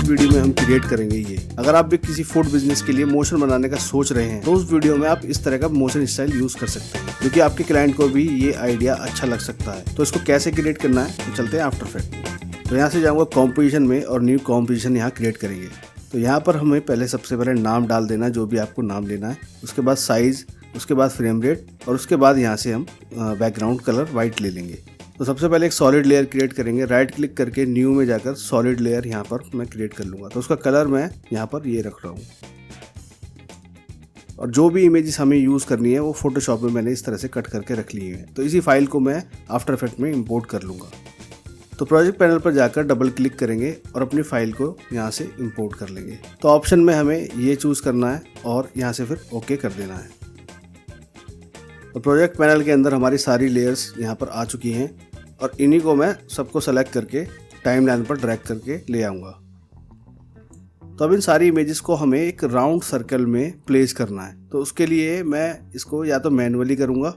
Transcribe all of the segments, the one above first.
Video में हम create करेंगे ये। अगर आप भी किसी फूड बिजनेस के लिए मोशन बनाने का सोच रहे हैं तो उस वीडियो में आप इस तरह का मोशन स्टाइल यूज कर सकते हैं, क्योंकि आपके क्लाइंट को भी ये आइडिया अच्छा लग सकता है। तो इसको कैसे क्रिएट करना है, तो चलते हैं आफ्टर इफेक्ट। तो यहाँ से जाऊँगा कॉम्पोजिशन में और न्यू कॉम्पोजिशन यहाँ क्रिएट करेंगे। तो यहाँ पर हमें सबसे पहले नाम डाल देना, जो भी आपको नाम लेना है। उसके बाद साइज, उसके बाद फ्रेम रेट, और उसके बाद यहाँ से हम बैकग्राउंड कलर वाइट ले लेंगे। तो सबसे पहले एक सॉलिड लेयर क्रिएट करेंगे। राइट क्लिक करके न्यू में जाकर सॉलिड लेयर यहाँ पर मैं क्रिएट कर लूँगा। तो उसका कलर मैं यहाँ पर ये रख रहा हूँ। और जो भी इमेजेस हमें यूज़ करनी है वो फोटोशॉप में मैंने इस तरह से कट करके रख ली है। तो इसी फाइल को मैं आफ्टर इफेक्ट में इंपोर्ट कर लूँगा। तो प्रोजेक्ट पैनल पर जाकर डबल क्लिक करेंगे और अपनी फाइल को यहाँ से इंपोर्ट कर लेंगे। तो ऑप्शन में हमें ये चूज़ करना है और यहाँ से फिर ओके कर देना है। तो प्रोजेक्ट पैनल के अंदर हमारी सारी लेयर्स यहाँ पर आ चुकी हैं और इन्हीं को मैं सबको सेलेक्ट करके टाइमलाइन पर ड्रैग करके ले आऊँगा। तो अब इन सारी इमेजेस को हमें एक राउंड सर्कल में प्लेस करना है। तो उसके लिए मैं इसको या तो मैन्युअली करूँगा,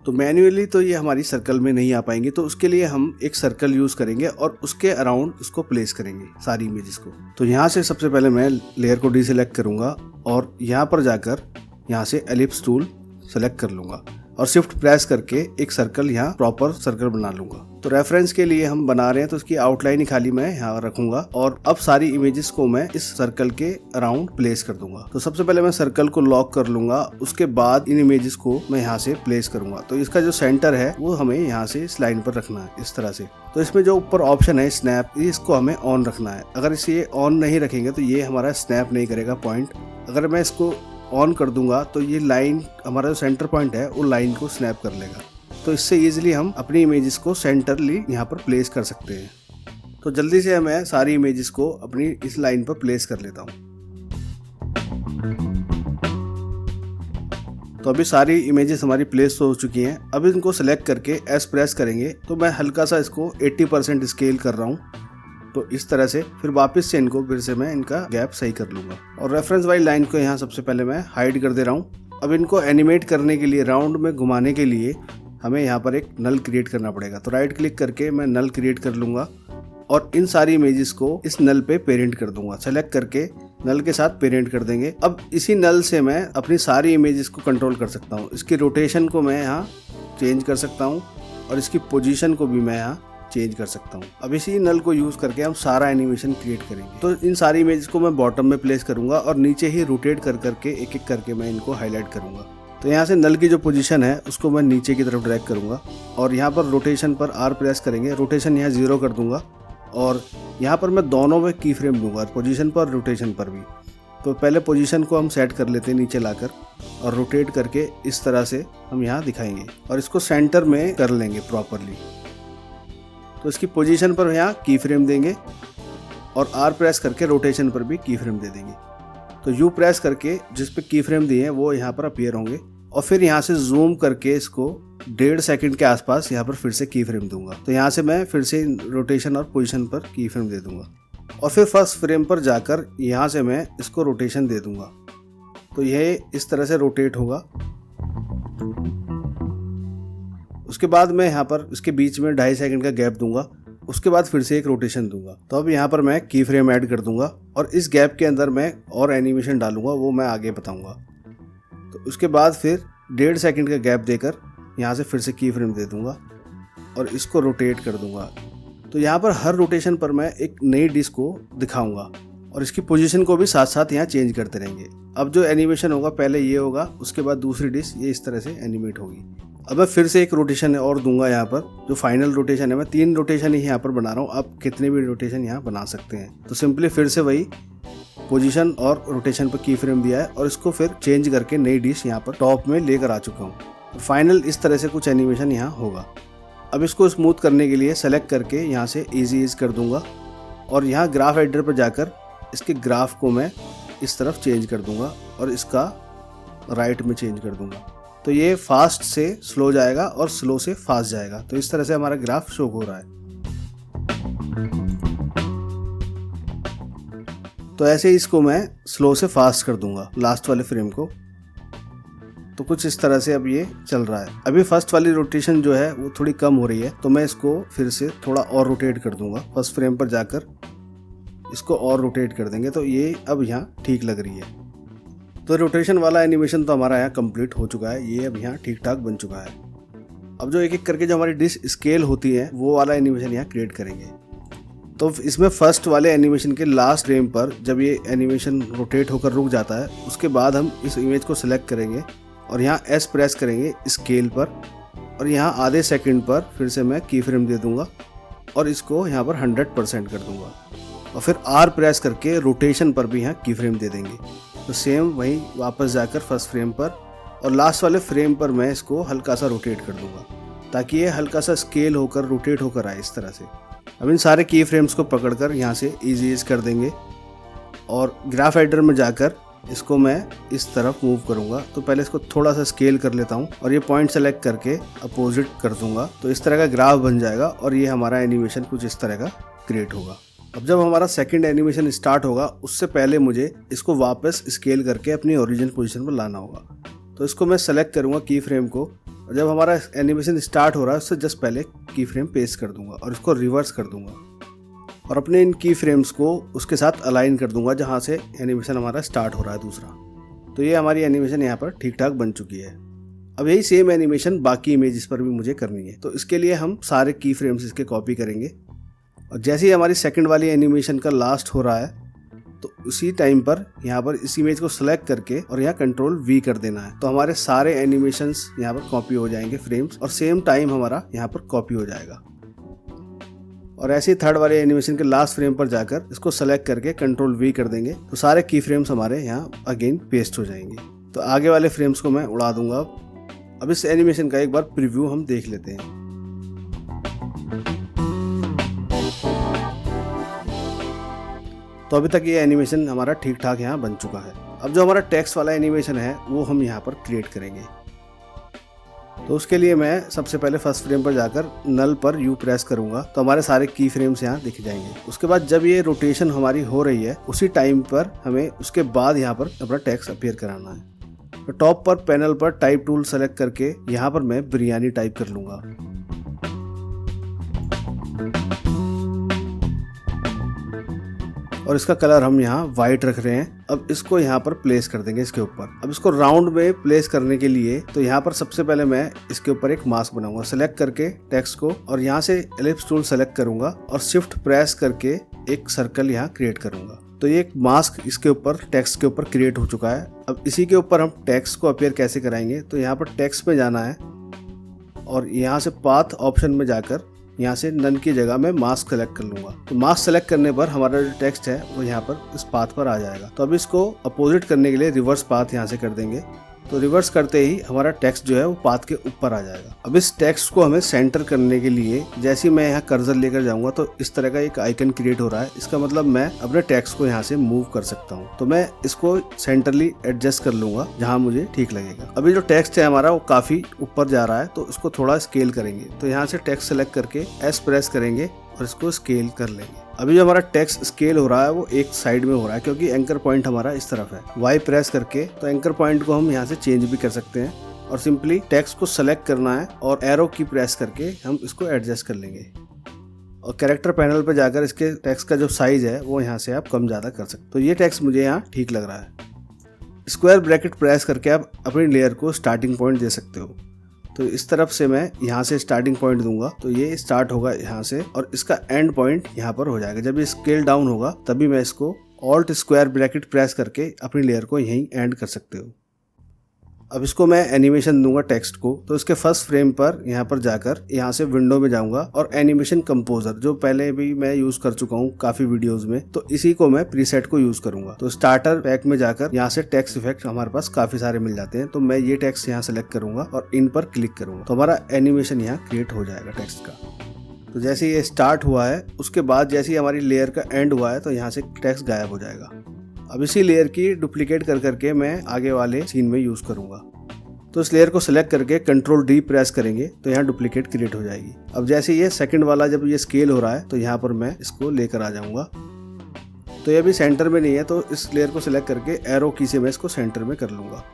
तो मैन्युअली तो ये हमारी सर्कल में नहीं आ पाएंगे। तो उसके लिए हम एक सर्कल यूज़ करेंगे और उसके अराउंड इसको प्लेस करेंगे सारी इमेजेस को। तो यहाँ से सबसे पहले मैं लेयर को डीसेलेक्ट करूँगा और यहाँ पर जाकर यहाँ से एलिप्स टूल सेलेक्ट कर लूँगा और शिफ्ट प्रेस करके एक सर्कल यहाँ प्रॉपर सर्कल बना लूँगा। तो रेफरेंस के लिए हम बना रहे हैं तो उसकी आउटलाइन ही खाली मैं यहाँ रखूँगा और अब सारी इमेजेस को मैं इस सर्कल के अराउंड प्लेस कर दूंगा। तो सबसे पहले मैं सर्कल को लॉक कर लूँगा, उसके बाद इन इमेजेस को मैं यहाँ से प्लेस करूँगा। तो इसका जो सेंटर है वो हमें यहाँ से इस लाइन पर रखना है इस तरह से। तो इसमें जो ऊपर ऑप्शन है स्नैप, इसको हमें ऑन रखना है। अगर इसे ऑन नहीं रखेंगे तो ये हमारा स्नैप नहीं करेगा पॉइंट। अगर मैं इसको ऑन कर दूंगा तो ये लाइन, हमारा जो सेंटर पॉइंट है वो लाइन को स्नैप कर लेगा। तो इससे इजीली हम अपनी इमेजेस को सेंटरली यहाँ पर प्लेस कर सकते हैं। तो जल्दी से मैं सारी इमेजेस को अपनी इस लाइन पर प्लेस कर लेता हूँ। तो अभी सारी इमेजेस हमारी प्लेस हो चुकी हैं। अब इनको सेलेक्ट करके एस प्रेस करेंगे। तो मैं हल्का सा इसको 80% स्केल कर रहा हूँ। तो इस तरह से फिर वापस से इनको फिर से मैं इनका गैप सही कर लूँगा और रेफरेंस वाली लाइन को यहाँ सबसे पहले मैं हाइड कर दे रहा हूँ। अब इनको एनिमेट करने के लिए, राउंड में घुमाने के लिए हमें यहाँ पर एक नल क्रिएट करना पड़ेगा। तो राइट क्लिक करके मैं नल क्रिएट कर लूँगा और इन सारी इमेजेस को इस नल पे पेरेंट कर दूंगा। सेलेक्ट करके नल के साथ पेरेंट कर देंगे। अब इसी नल से मैं अपनी सारी इमेजेस को कंट्रोल कर सकता हूँ। इसकी रोटेशन को मैं यहाँ चेंज कर सकता हूँ और इसकी पोजीशन को भी मैं यहाँ चेंज कर सकता हूँ। अब इसी नल को यूज करके हम सारा एनिमेशन क्रिएट करेंगे। तो इन सारी इमेजेस को मैं बॉटम में प्लेस करूंगा और नीचे ही रोटेट कर करके एक एक करके मैं इनको हाईलाइट करूंगा। तो यहाँ से नल की जो पोजीशन है उसको मैं नीचे की तरफ ड्रैग करूंगा और यहाँ पर रोटेशन पर आर प्रेस करेंगे। रोटेशन यहाँ 0 कर दूंगा और यहाँ पर मैं दोनों में की फ्रेम दूंगा, पोजीशन पर, रोटेशन पर भी। तो पहले पोजीशन को हम सेट कर लेते हैं नीचे लाकर और रोटेट करके इस तरह से हम यहाँ दिखाएंगे और इसको सेंटर में कर लेंगे प्रॉपरली। तो इसकी पोजीशन पर यहाँ की फ्रेम देंगे और आर प्रेस करके रोटेशन पर भी की फ्रेम दे देंगे। तो यू प्रेस करके जिस पे की फ्रेम दिए हैं वो यहाँ पर अपीयर होंगे और फिर यहाँ से जूम करके इसको 1.5 सेकंड के आसपास यहाँ पर फिर से की फ्रेम दूंगा। तो यहाँ से मैं फिर से रोटेशन और पोजीशन पर की फ्रेम दे दूंगा और फिर फर्स्ट फ्रेम पर जाकर यहाँ से मैं इसको रोटेशन दे दूंगा। तो यह इस तरह से रोटेट होगा। उसके बाद मैं यहाँ पर इसके बीच में 2.5 सेकंड का गैप दूंगा। उसके बाद फिर से एक रोटेशन दूंगा। तो अब यहाँ पर मैं की फ्रेम ऐड कर दूंगा और इस गैप के अंदर मैं और एनिमेशन डालूंगा, वो मैं आगे बताऊंगा। तो उसके बाद फिर 1.5 सेकंड का गैप देकर यहाँ से फिर से की फ्रेम दे दूंगा और इसको रोटेट कर दूंगा। तो यहाँ पर हर रोटेशन पर मैं एक नई डिश को दिखाऊंगा और इसकी पोजीशन को भी साथ साथ यहाँ चेंज करते रहेंगे। अब जो एनिमेशन होगा पहले ये होगा, उसके बाद दूसरी डिश ये इस तरह से एनिमेट होगी। अब मैं फिर से एक रोटेशन और दूंगा। यहाँ पर जो फाइनल रोटेशन है, मैं 3 रोटेशन ही यहाँ पर बना रहा हूँ। आप कितने भी रोटेशन यहाँ बना सकते हैं। तो सिंपली फिर से वही पोजीशन और रोटेशन पर की फ्रेम दिया है और इसको फिर चेंज करके नई डिश यहाँ पर टॉप में लेकर आ चुका हूँ। तो फाइनल इस तरह से कुछ एनिमेशन यहाँ होगा। अब इसको स्मूथ करने के लिए सेलेक्ट करके यहाँ से ईजी ईज कर दूंगा और यहाँ ग्राफ एडिटर पर जाकर इसके ग्राफ को मैं इस तरफ चेंज कर दूंगा और इसका राइट में चेंज कर दूंगा। तो ये फास्ट से स्लो जाएगा और स्लो से फास्ट जाएगा। तो इस तरह से हमारा ग्राफ शो हो रहा है। तो ऐसे ही इसको मैं स्लो से फास्ट कर दूंगा लास्ट वाले फ्रेम को। तो कुछ इस तरह से अब ये चल रहा है। अभी फर्स्ट वाली रोटेशन जो है वो थोड़ी कम हो रही है, तो मैं इसको फिर से थोड़ा और रोटेट कर दूंगा। फर्स्ट फ्रेम पर जाकर इसको और रोटेट कर देंगे तो ये अब यहाँ ठीक लग रही है। तो रोटेशन वाला एनिमेशन तो हमारा यहाँ कंप्लीट हो चुका है, ये अब यहाँ ठीक ठाक बन चुका है। अब जो एक एक करके जो हमारी डिश स्केल होती है वो वाला एनिमेशन यहाँ क्रिएट करेंगे। तो इसमें फर्स्ट वाले एनिमेशन के लास्ट फ्रेम पर जब ये एनिमेशन रोटेट होकर रुक जाता है, उसके बाद हम इस इमेज को सिलेक्ट करेंगे और यहाँ एस प्रेस करेंगे स्केल पर, और यहाँ आधे सेकंड पर फिर से मैं की फ्रेम दे दूंगा और इसको यहाँ पर 100% कर दूंगा, और फिर आर प्रेस करके रोटेशन पर भी यहाँ की फ्रेम दे देंगे। तो सेम वहीं वापस जाकर फर्स्ट फ्रेम पर और लास्ट वाले फ्रेम पर मैं इसको हल्का सा रोटेट कर दूंगा ताकि ये हल्का सा स्केल होकर रोटेट होकर आए इस तरह से। अब इन सारे की फ्रेम्स को पकड़कर यहाँ से इजी इज कर देंगे और ग्राफ एडिटर में जाकर इसको मैं इस तरफ मूव करूंगा। तो पहले इसको थोड़ा सा स्केल कर लेता हूँ और ये पॉइंट सेलेक्ट करके अपोजिट कर दूंगा, तो इस तरह का ग्राफ बन जाएगा और ये हमारा एनिमेशन कुछ इस तरह का क्रिएट होगा। अब जब हमारा सेकंड एनिमेशन स्टार्ट होगा उससे पहले मुझे इसको वापस स्केल करके अपनी ओरिजिन पोजीशन पर लाना होगा। तो इसको मैं सेलेक्ट करूंगा की फ्रेम को, और जब हमारा एनिमेशन स्टार्ट हो रहा है उससे जस्ट पहले की फ्रेम पेस्ट कर दूंगा और इसको रिवर्स कर दूंगा और अपने इन की फ्रेम्स को उसके साथ अलाइन कर दूंगा जहां से एनिमेशन हमारा स्टार्ट हो रहा है दूसरा। तो ये हमारी एनिमेशन यहाँ पर ठीक ठाक बन चुकी है। अब यही सेम एनिमेशन बाकी इमेजेस पर भी मुझे करनी है। तो इसके लिए हम सारे की फ्रेम्स इसके कॉपी करेंगे और जैसे ही हमारी सेकंड वाली एनिमेशन का लास्ट हो रहा है तो उसी टाइम पर यहाँ पर इस इमेज को सिलेक्ट करके और यहाँ कंट्रोल V कर देना है। तो हमारे सारे एनिमेशंस यहाँ पर कॉपी हो जाएंगे फ्रेम्स, और सेम टाइम हमारा यहाँ पर कॉपी हो जाएगा। और ऐसे ही थर्ड वाले एनिमेशन के लास्ट फ्रेम पर जाकर इसको सेलेक्ट करके कंट्रोल V कर देंगे तो सारे की फ्रेम्स हमारे यहाँ अगेन पेस्ट हो जाएंगे। तो आगे वाले फ्रेम्स को मैं उड़ा दूंगा। अब इस एनिमेशन का एक बार प्रीव्यू हम देख लेते हैं। तो अभी तक ये एनिमेशन हमारा ठीक ठाक यहाँ बन चुका है। अब जो हमारा टेक्स्ट वाला एनिमेशन है वो हम यहाँ पर क्रिएट करेंगे। तो उसके लिए मैं सबसे पहले फर्स्ट फ्रेम पर जाकर नल पर यू प्रेस करूंगा तो हमारे सारे की फ्रेम्स यहाँ दिख जाएंगे। उसके बाद जब ये रोटेशन हमारी हो रही है उसी टाइम पर हमें उसके बाद यहाँ पर अपना टेक्स्ट अपीयर कराना है। तो टॉप पर पैनल पर टाइप टूल सेलेक्ट करके यहाँ पर मैं बिरयानी टाइप कर लूंगा। और इसका कलर हम यहाँ वाइट रख रहे हैं। अब इसको यहाँ पर प्लेस कर देंगे इसके ऊपर। अब इसको राउंड में प्लेस करने के लिए तो यहाँ पर सबसे पहले मैं इसके ऊपर एक मास्क बनाऊंगा, सेलेक्ट करके टेक्स्ट को, और यहाँ से एलिप्स टूल सेलेक्ट करूंगा और शिफ्ट प्रेस करके एक सर्कल यहाँ क्रिएट करूंगा। तो ये एक मास्क इसके ऊपर टेक्स्ट के ऊपर क्रिएट हो चुका है। अब इसी के ऊपर हम टेक्स्ट को अपीयर कैसे कराएंगे, तो यहाँ पर टेक्स्ट पे जाना है और यहाँ से पाथ ऑप्शन में जाकर यहाँ से नन की जगह मैं मास्क सेलेक्ट कर लूंगा। तो मास्क सेलेक्ट करने पर हमारा जो टेक्स्ट है वो यहाँ पर इस पाथ पर आ जाएगा। तो अब इसको अपोजिट करने के लिए रिवर्स पाथ यहाँ से कर देंगे। तो रिवर्स करते ही हमारा टेक्स्ट जो है वो पाथ के ऊपर आ जाएगा। अब इस टेक्स्ट को हमें सेंटर करने के लिए जैसे ही मैं यहाँ कर्सर लेकर जाऊंगा तो इस तरह का एक आइकन क्रिएट हो रहा है। इसका मतलब मैं अपने टेक्स्ट को यहाँ से मूव कर सकता हूँ। तो मैं इसको सेंटरली एडजस्ट कर लूंगा जहाँ मुझे ठीक लगेगा। अभी जो टेक्स्ट है हमारा वो काफी ऊपर जा रहा है तो इसको थोड़ा स्केल करेंगे। तो यहाँ से टेक्स्ट सेलेक्ट करके एस प्रेस करेंगे और इसको स्केल कर लेंगे। अभी जो हमारा टेक्स्ट स्केल हो रहा है वो एक साइड में हो रहा है क्योंकि एंकर पॉइंट हमारा इस तरफ है। वाई प्रेस करके तो एंकर पॉइंट को हम यहाँ से चेंज भी कर सकते हैं और सिंपली टेक्स्ट को सेलेक्ट करना है और एरो की प्रेस करके हम इसको एडजस्ट कर लेंगे। और कैरेक्टर पैनल पर जाकर इसके टेक्स्ट का जो साइज है वो यहाँ से आप कम ज़्यादा कर सकते। तो ये टेक्स्ट मुझे यहाँ ठीक लग रहा है। स्क्वायर ब्रैकेट प्रेस करके आप अपनी लेयर को स्टार्टिंग पॉइंट दे सकते हो। तो इस तरफ से मैं यहाँ से स्टार्टिंग पॉइंट दूंगा तो ये स्टार्ट होगा यहाँ से और इसका एंड पॉइंट यहाँ पर हो जाएगा। जब ये स्केल डाउन होगा तभी मैं इसको ऑल्ट स्क्वायर ब्रैकेट प्रेस करके अपनी लेयर को यहीं एंड कर सकते हो। अब इसको मैं एनिमेशन दूंगा टेक्स्ट को। तो इसके फर्स्ट फ्रेम पर यहाँ पर जाकर यहाँ से विंडो में जाऊंगा और एनिमेशन कंपोजर जो पहले भी मैं यूज कर चुका हूँ काफी वीडियोस में, तो इसी को मैं प्रीसेट को यूज करूंगा। तो स्टार्टर पैक में जाकर यहाँ से टेक्स्ट इफेक्ट हमारे पास काफी सारे मिल जाते हैं। तो मैं ये टेक्स्ट यहाँ सेलेक्ट करूंगा और इन पर क्लिक करूंगा तो हमारा एनिमेशन यहाँ क्रिएट हो जाएगा टेक्स्ट का। तो जैसे ये स्टार्ट हुआ है उसके बाद जैसे हमारी लेयर का एंड हुआ है तो यहाँ से टेक्स्ट गायब हो जाएगा। अब इसी लेयर की डुप्लीकेट कर करके मैं आगे वाले सीन में यूज करूंगा। तो इस लेयर को सिलेक्ट करके कंट्रोल डी प्रेस करेंगे तो यहाँ डुप्लीकेट क्रिएट हो जाएगी। अब जैसे ये सेकंड वाला जब ये स्केल हो रहा है तो यहाँ पर मैं इसको लेकर आ जाऊंगा। तो ये अभी सेंटर में नहीं है तो इस लेयर को सिलेक्ट करके एरो की से मैं इसको सेंटर में कर लूंगा।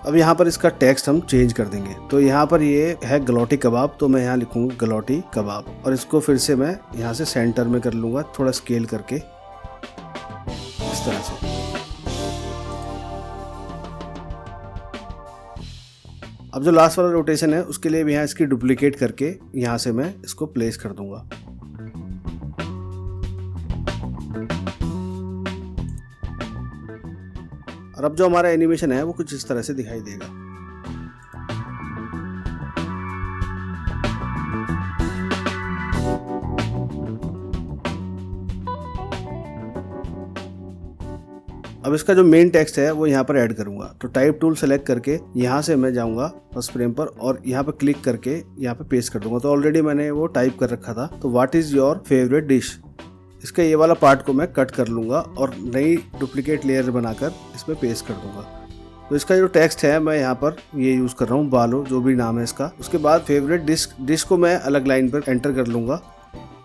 अब यहाँ पर इसका टेक्स्ट हम चेंज कर देंगे। तो यहाँ पर ये है गलौटी कबाब, तो मैं यहाँ लिखूंगा गलौटी कबाब और इसको फिर से मैं यहाँ से सेंटर में कर लूंगा थोड़ा स्केल करके। तरह से। अब जो लास्ट वाला रोटेशन है उसके लिए भी यहाँ इसकी डुप्लीकेट करके यहाँ से मैं इसको प्लेस कर दूंगा। और अब जो हमारा एनिमेशन है वो कुछ इस तरह से दिखाई देगा। अब इसका जो मेन टेक्स्ट है वो यहाँ पर ऐड करूंगा। तो टाइप टूल सेलेक्ट करके यहाँ से मैं जाऊंगा फर्स्ट फ्रेम पर और यहाँ पे क्लिक करके यहाँ पे पेस्ट कर दूंगा। तो ऑलरेडी मैंने वो टाइप कर रखा था। तो what is your favourite dish, इसका ये वाला पार्ट को मैं कट कर लूंगा और नई डुप्लीकेट लेयर बनाकर इसमें पेस्ट कर दूंगा। तो इसका जो टेक्स्ट है मैं यहाँ पर ये यूज कर रहा हूँ, बालो जो भी नाम है इसका। उसके बाद फेवरेट डिश को मैं अलग लाइन पर एंटर कर लूंगा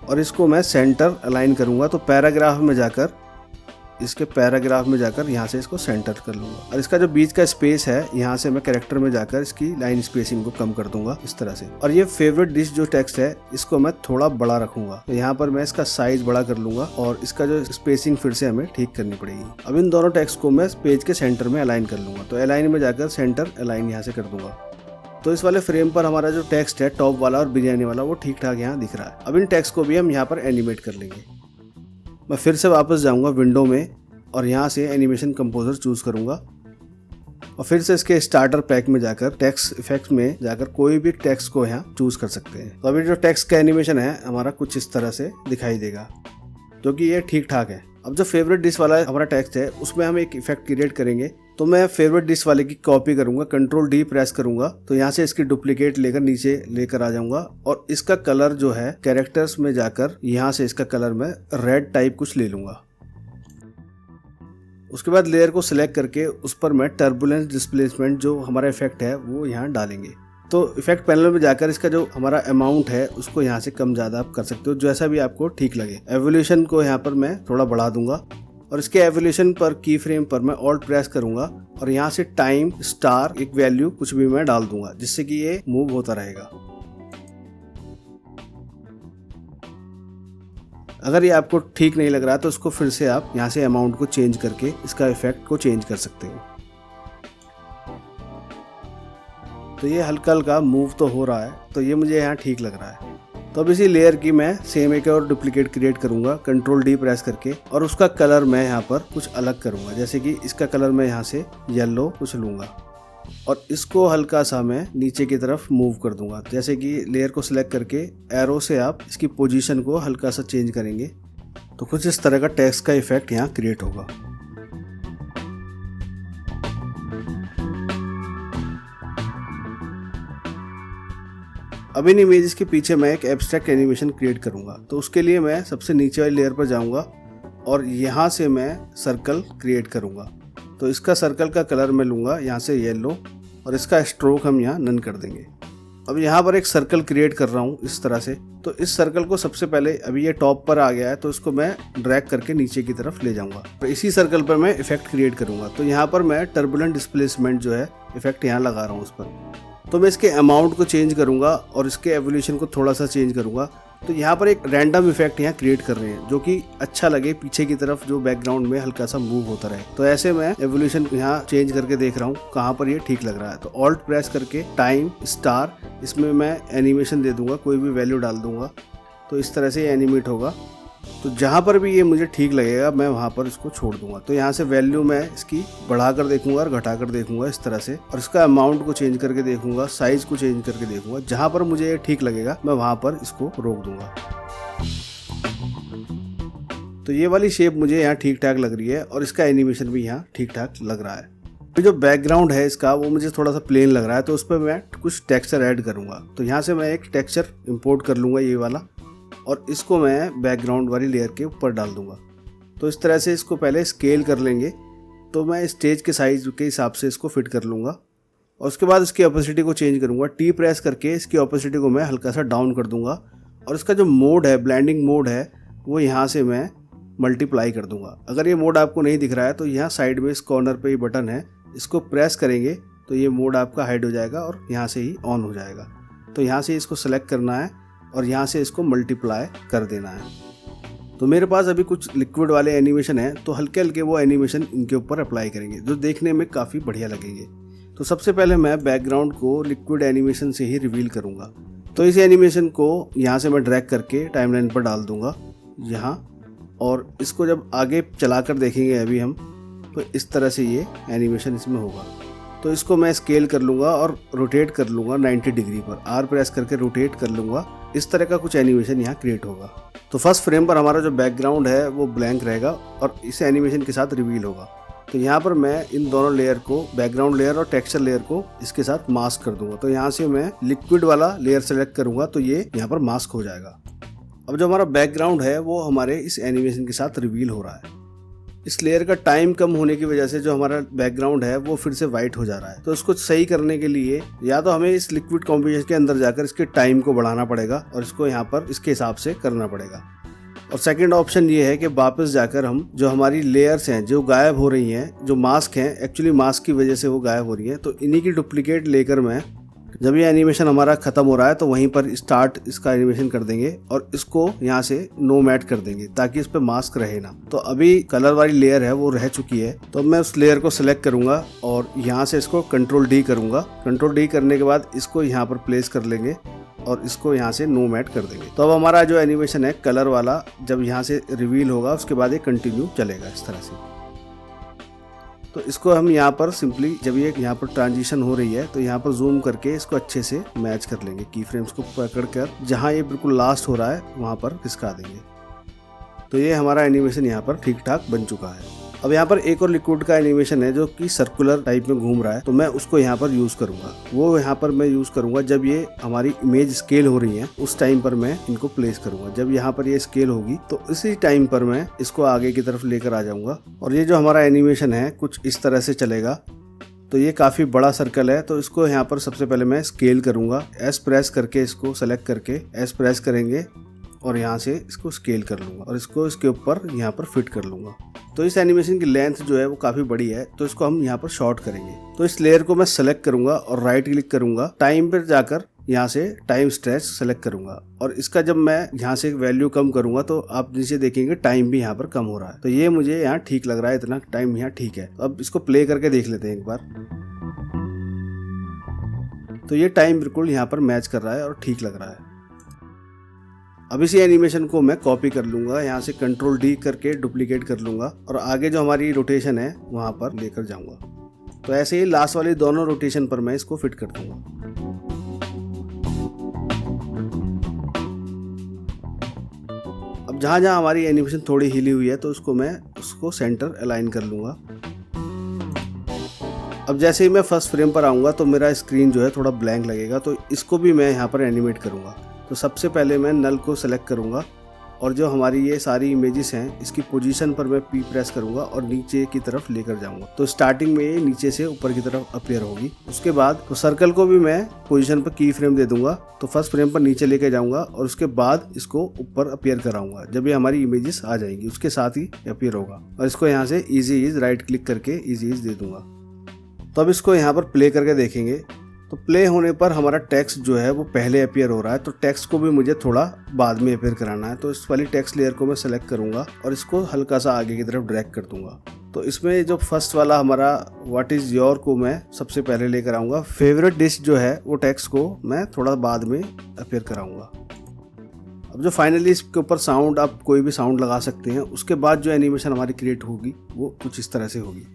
और इसको मैं सेंटर अलाइन करूंगा। तो पैराग्राफ में जाकर यहाँ से इसको सेंटर कर लूंगा। और इसका जो बीच का स्पेस है यहाँ से मैं कैरेक्टर में जाकर इसकी लाइन स्पेसिंग को कम कर दूंगा इस तरह से। और ये फेवरेट डिश जो टेक्स्ट है इसको मैं थोड़ा बड़ा रखूंगा। तो यहाँ पर मैं इसका साइज बड़ा कर लूंगा और इसका जो स्पेसिंग फिर से हमें ठीक करनी पड़ेगी। अब इन दोनों टेक्स्ट को मैं पेज के सेंटर में अलाइन कर लूंगा। तो अलाइन में जाकर सेंटर अलाइन यहाँ से कर दूंगा। तो इस वाले फ्रेम पर हमारा जो टेक्स्ट है टॉप वाला और बिरयानी वाला वो ठीक ठाक यहाँ दिख रहा है। अब इन टेक्स्ट को भी हम यहाँ पर एनिमेट कर लेंगे। मैं फिर से वापस जाऊंगा विंडो में और यहाँ से एनिमेशन कंपोजर चूज करूंगा और फिर से इसके स्टार्टर पैक में जाकर टेक्स्ट इफेक्ट्स में जाकर कोई भी टेक्स्ट को यहाँ चूज कर सकते हैं। तो अभी जो टेक्स्ट का एनिमेशन है हमारा कुछ इस तरह से दिखाई देगा, जो कि ये ठीक ठाक है। अब जो फेवरेट डिश वाला हमारा टेक्स्ट है उसमें हम एक इफेक्ट क्रिएट करेंगे। तो मैं फेवरेट डिश वाले की कॉपी करूंगा, कंट्रोल डी प्रेस करूंगा। तो यहाँ से इसकी डुप्लीकेट लेकर नीचे लेकर आ जाऊंगा और इसका कलर जो है कैरेक्टर्स में जाकर यहाँ से इसका कलर मैं रेड टाइप कुछ ले लूंगा। उसके बाद लेयर को सिलेक्ट करके उस पर मैं टर्बुलेंस डिस्प्लेसमेंट जो हमारा इफेक्ट है वो यहाँ डालेंगे। तो इफेक्ट पैनल में जाकर इसका जो हमारा अमाउंट है उसको यहाँ से कम ज़्यादा आप कर सकते हो, जैसा भी आपको ठीक लगे। एवोल्यूशन को यहाँ पर मैं थोड़ा बढ़ा दूंगा और इसके एवोल्यूशन पर की फ्रेम पर मैं ऑल्ट प्रेस करूंगा और यहाँ से टाइम स्टार एक वैल्यू कुछ भी मैं डाल दूंगा जिससे कि ये मूव होता रहेगा। अगर ये आपको ठीक नहीं लग रहा तो उसको फिर से आप यहाँ से अमाउंट को चेंज करके इसका इफेक्ट को चेंज कर सकते हो। तो ये हल्का हल्का मूव तो हो रहा है, तो ये मुझे यहाँ ठीक लग रहा है। तो अब इसी लेयर की मैं सेम एक और डुप्लीकेट क्रिएट करूंगा कंट्रोल डी प्रेस करके और उसका कलर मैं यहाँ पर कुछ अलग करूंगा। जैसे कि इसका कलर मैं यहाँ से येलो कुछ लूंगा और इसको हल्का सा मैं नीचे की तरफ मूव कर दूंगा। जैसे कि लेयर को सिलेक्ट करके एरो से आप इसकी पोजीशन को हल्का सा चेंज करेंगे तो कुछ इस तरह का टेक्स्ट का इफेक्ट यहाँ क्रिएट होगा। अब इन इमेजेस के पीछे मैं एक एब्स्ट्रैक्ट एनिमेशन क्रिएट करूंगा। तो उसके लिए मैं सबसे नीचे वाली लेयर पर जाऊंगा और यहाँ से मैं सर्कल क्रिएट करूंगा। तो इसका सर्कल का कलर मैं लूंगा यहाँ से येलो और इसका स्ट्रोक हम यहाँ नन कर देंगे। अब यहाँ पर एक सर्कल क्रिएट कर रहा हूँ इस तरह से। तो इस सर्कल को सबसे पहले अभी ये टॉप पर आ गया है तो इसको मैं ड्रैग करके नीचे की तरफ ले जाऊंगा। तो इसी सर्कल पर मैं इफेक्ट क्रिएट करूंगा। तो यहाँ पर मैं टर्बुलेंट डिस्प्लेसमेंट जो है इफेक्ट यहाँ लगा रहा हूँ उस पर। तो मैं इसके अमाउंट को चेंज करूंगा और इसके एवोल्यूशन को थोड़ा सा चेंज करूंगा। तो यहाँ पर एक रैंडम इफेक्ट यहाँ क्रिएट कर रहे हैं जो कि अच्छा लगे, पीछे की तरफ जो बैकग्राउंड में हल्का सा मूव होता रहे। तो ऐसे मैं एवोल्यूशन यहाँ चेंज करके देख रहा हूँ कहाँ पर ये ठीक लग रहा है। तो ऑल्ट प्रेस करके टाइम स्टार इसमें मैं एनिमेशन दे दूंगा, कोई भी वैल्यू डाल दूंगा तो इस तरह से एनिमेट होगा। तो जहाँ पर भी ये मुझे ठीक लगेगा मैं वहाँ पर इसको छोड़ दूंगा। तो यहाँ से वैल्यू मैं इसकी बढ़ाकर देखूंगा और घटाकर देखूंगा इस तरह से, और इसका अमाउंट को चेंज करके देखूंगा, साइज को चेंज करके देखूंगा। जहाँ पर मुझे ये ठीक लगेगा मैं वहाँ पर इसको रोक दूंगा। तो ये वाली शेप मुझे यहाँ ठीक ठाक लग रही है और इसका एनिमेशन भी यहाँ ठीक ठाक लग रहा है। जो बैकग्राउंड है इसका वो मुझे थोड़ा सा प्लेन लग रहा है तो उस पर मैं कुछ टेक्सचर ऐड करूंगा। तो यहाँ से मैं एक टेक्सचर इंपोर्ट कर लूंगा ये वाला और इसको मैं बैकग्राउंड वाली लेयर के ऊपर डाल दूंगा। तो इस तरह से इसको पहले स्केल कर लेंगे। तो मैं स्टेज के साइज के हिसाब से इसको फिट कर लूँगा और उसके बाद इसकी ऑपेसिटी को चेंज करूँगा। टी प्रेस करके इसकी ऑपेसिटी को मैं हल्का सा डाउन कर दूँगा और इसका जो मोड है, ब्लेंडिंग मोड है, वो यहाँ से मैं मल्टीप्लाई कर दूँगा। अगर ये मोड आपको नहीं दिख रहा है तो यहाँ साइड में इस कॉर्नर पे ये बटन है, इसको प्रेस करेंगे तो ये मोड आपका हाइड हो जाएगा और यहाँ से ही ऑन हो जाएगा। तो यहाँ से इसको सेलेक्ट करना है और यहाँ से इसको मल्टीप्लाई कर देना है। तो मेरे पास अभी कुछ लिक्विड वाले एनिमेशन है, तो हल्के हल्के वो एनिमेशन इनके ऊपर अप्लाई करेंगे जो देखने में काफ़ी बढ़िया लगेंगे। तो सबसे पहले मैं बैकग्राउंड को लिक्विड एनिमेशन से ही रिवील करूँगा। तो इस एनिमेशन को यहाँ से मैं ड्रैग करके टाइमलाइन पर डाल दूँगा यहाँ, और इसको जब आगे चलाकर देखेंगे अभी हम, तो इस तरह से ये एनिमेशन इसमें होगा। तो इसको मैं स्केल कर लूँगा और रोटेट कर लूँगा 90 डिग्री पर, आर प्रेस करके रोटेट कर लूँगा। इस तरह का कुछ एनिमेशन यहाँ क्रिएट होगा। तो फर्स्ट फ्रेम पर हमारा जो बैकग्राउंड है वो ब्लैंक रहेगा और इस एनिमेशन के साथ रिवील होगा। तो यहाँ पर मैं इन दोनों लेयर को, बैकग्राउंड लेयर और टेक्सचर लेयर को इसके साथ मास्क कर दूंगा। तो यहाँ से मैं लिक्विड वाला लेयर सेलेक्ट करूंगा तो ये यहाँ पर मास्क हो जाएगा। अब जो हमारा बैकग्राउंड है वो हमारे इस एनिमेशन के साथ रिवील हो रहा है। इस लेयर का टाइम कम होने की वजह से जो हमारा बैकग्राउंड है वो फिर से वाइट हो जा रहा है। तो इसको सही करने के लिए या तो हमें इस लिक्विड कॉम्बिनेशन के अंदर जाकर इसके टाइम को बढ़ाना पड़ेगा और इसको यहाँ पर इसके हिसाब से करना पड़ेगा। और सेकंड ऑप्शन ये है कि वापस जाकर हम जो हमारी लेयर्स हैं जो गायब हो रही हैं, जो मास्क हैं, एक्चुअली मास्क की वजह से वो गायब हो रही हैं, तो इन्हीं की डुप्लीकेट लेकर मैं जब ये एनिमेशन हमारा खत्म हो रहा है तो वहीं पर स्टार्ट इसका एनिमेशन कर देंगे और इसको यहाँ से नो मैट कर देंगे ताकि इस पर मास्क रहे ना। तो अभी कलर वाली लेयर है वो रह चुकी है, तो मैं उस लेयर को सिलेक्ट करूंगा और यहाँ से इसको कंट्रोल डी करूंगा। कंट्रोल डी करने के बाद इसको यहाँ पर प्लेस कर लेंगे और इसको यहाँ से नो मैट कर देंगे। तो अब हमारा जो एनिमेशन है कलर वाला जब यहाँ से रिवील होगा उसके बाद ये कंटिन्यू चलेगा इस तरह से। तो इसको हम यहाँ पर सिंपली जब ये यहाँ पर ट्रांजिशन हो रही है तो यहाँ पर जूम करके इसको अच्छे से मैच कर लेंगे। की फ्रेम्स को पकड़ कर जहाँ ये बिल्कुल लास्ट हो रहा है वहाँ पर खिसका देंगे। तो ये हमारा एनिमेशन यहाँ पर ठीक ठाक बन चुका है। अब यहाँ पर एक और लिक्विड का एनिमेशन है जो कि सर्कुलर टाइप में घूम रहा है, तो मैं उसको यहाँ पर यूज करूंगा। वो यहाँ पर मैं यूज करूंगा जब ये हमारी इमेज स्केल हो रही है उस टाइम पर मैं इनको प्लेस करूंगा। जब यहाँ पर ये स्केल होगी तो इसी टाइम पर मैं इसको आगे की तरफ लेकर आ जाऊंगा और ये जो हमारा एनिमेशन है कुछ इस तरह से चलेगा। तो ये काफ़ी बड़ा सर्कल है, तो इसको यहाँ पर सबसे पहले मैं स्केल करूंगा। एस प्रेस करके इसको सेलेक्ट करके एस प्रेस करेंगे और यहाँ से इसको स्केल कर लूँगा और इसको इसके ऊपर यहाँ पर फिट कर लूँगा। तो इस एनिमेशन की लेंथ जो है वो काफ़ी बड़ी है, तो इसको हम यहाँ पर शॉर्ट करेंगे। तो इस लेयर को मैं सेलेक्ट करूँगा और राइट क्लिक करूँगा, टाइम पर जाकर यहाँ से टाइम स्ट्रेच सेलेक्ट करूँगा और इसका जब मैं यहाँ से वैल्यू कम करूँगा तो आप नीचे देखेंगे टाइम भी यहाँ पर कम हो रहा है। तो ये मुझे यहाँ ठीक लग रहा है, इतना टाइम यहाँ ठीक है। अब इसको प्ले करके देख लेते हैं एक बार। तो ये टाइम बिल्कुल यहाँ पर मैच कर रहा है और ठीक लग रहा है। अब इसी एनिमेशन को मैं कॉपी कर लूँगा, यहाँ से कंट्रोल डी करके डुप्लीकेट कर लूँगा और आगे जो हमारी रोटेशन है वहाँ पर लेकर जाऊँगा। तो ऐसे ही लास्ट वाली दोनों रोटेशन पर मैं इसको फिट कर दूँगा। अब जहाँ जहाँ हमारी एनिमेशन थोड़ी हिली हुई है तो उसको सेंटर अलाइन कर लूँगा। अब जैसे ही मैं फर्स्ट फ्रेम पर आऊँगा तो मेरा स्क्रीन जो है थोड़ा ब्लैंक लगेगा, तो इसको भी मैं यहाँ पर एनिमेट करूँगा। तो सबसे पहले मैं नल को सेलेक्ट करूंगा और जो हमारी ये सारी इमेजेस हैं इसकी पोजीशन पर मैं पी प्रेस करूंगा और नीचे की तरफ लेकर जाऊंगा। तो स्टार्टिंग में ये नीचे से ऊपर की तरफ अपीयर होगी। उसके बाद तो सर्कल को भी मैं पोजीशन पर की फ्रेम दे दूंगा। तो फर्स्ट फ्रेम पर नीचे लेके जाऊंगा और उसके बाद इसको ऊपर अपीयर कराऊंगा। जब ये हमारी इमेजेस आ जाएंगी उसके साथ ही अपीयर होगा और इसको यहाँ से इजी इज राइट क्लिक करके इजी इज दे दूंगा। तो अब इसको यहाँ पर प्ले करके देखेंगे। तो प्ले होने पर हमारा टेक्स्ट जो है वो पहले अपीयर हो रहा है, तो टेक्स्ट को भी मुझे थोड़ा बाद में अपीयर कराना है। तो इस वाली टेक्स्ट लेयर को मैं सेलेक्ट करूंगा और इसको हल्का सा आगे की तरफ ड्रैग कर दूंगा। तो इसमें जो फर्स्ट वाला हमारा व्हाट इज योर को मैं सबसे पहले लेकर आऊंगा। फेवरेट डिश जो है वो टेक्स्ट को मैं थोड़ा बाद में अपीयर कराऊंगा। अब जो फाइनली इसके ऊपर साउंड, आप कोई भी साउंड लगा सकते हैं। उसके बाद जो एनिमेशन हमारी क्रिएट होगी वो कुछ इस तरह से होगी।